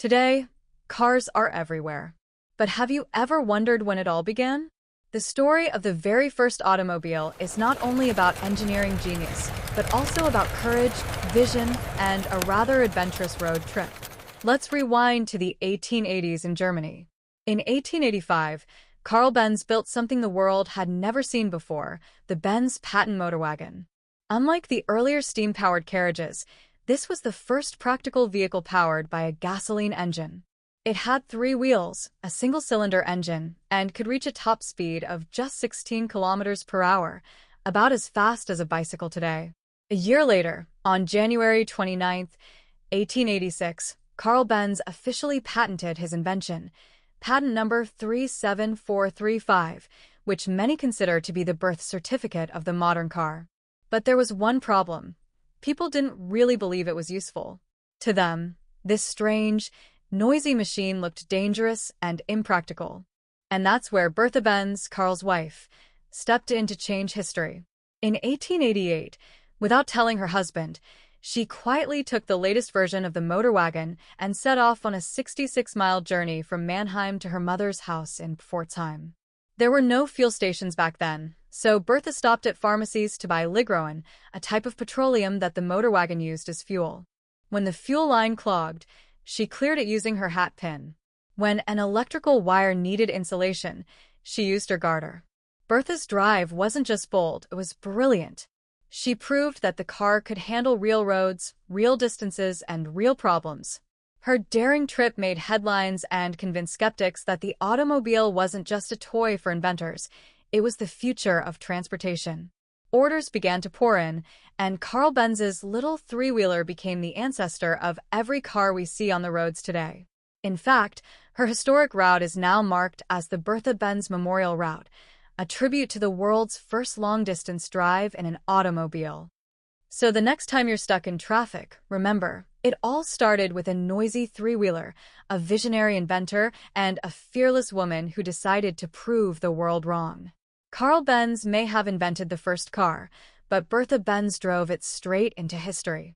Today, cars are everywhere. But have you ever wondered when it all began? The story of the very first automobile is not only about engineering genius, but also about courage, vision, and a rather adventurous road trip. Let's rewind to the 1880s in Germany. In 1885, Karl Benz built something the world had never seen before, the Benz Patent-Motorwagen. Unlike the earlier steam-powered carriages, this was the first practical vehicle powered by a gasoline engine. It had 3 wheels, a single-cylinder engine, and could reach a top speed of just 16 kilometers per hour, about as fast as a bicycle today. A year later, on January 29, 1886, Karl Benz officially patented his invention, patent number 37435, which many consider to be the birth certificate of the modern car. But there was one problem. People didn't really believe it was useful. To them, this strange, noisy machine looked dangerous and impractical. And that's where Bertha Benz, Karl's wife, stepped in to change history. In 1888, without telling her husband, she quietly took the latest version of the motorwagon and set off on a 66-mile journey from Mannheim to her mother's house in Pforzheim. There were no fuel stations back then, so Bertha stopped at pharmacies to buy ligroen, a type of petroleum that the motorwagon used as fuel. When the fuel line clogged, she cleared it using her hat pin. When an electrical wire needed insulation, she used her garter. Bertha's drive wasn't just bold, it was brilliant. She proved that the car could handle real roads, real distances, and real problems. Her daring trip made headlines and convinced skeptics that the automobile wasn't just a toy for inventors, it was the future of transportation. Orders began to pour in, and Karl Benz's little 3-wheeler became the ancestor of every car we see on the roads today. In fact, her historic route is now marked as the Bertha Benz Memorial Route, a tribute to the world's first long-distance drive in an automobile. So the next time you're stuck in traffic, remember, it all started with a noisy 3-wheeler, a visionary inventor, and a fearless woman who decided to prove the world wrong. Karl Benz may have invented the first car, but Bertha Benz drove it straight into history.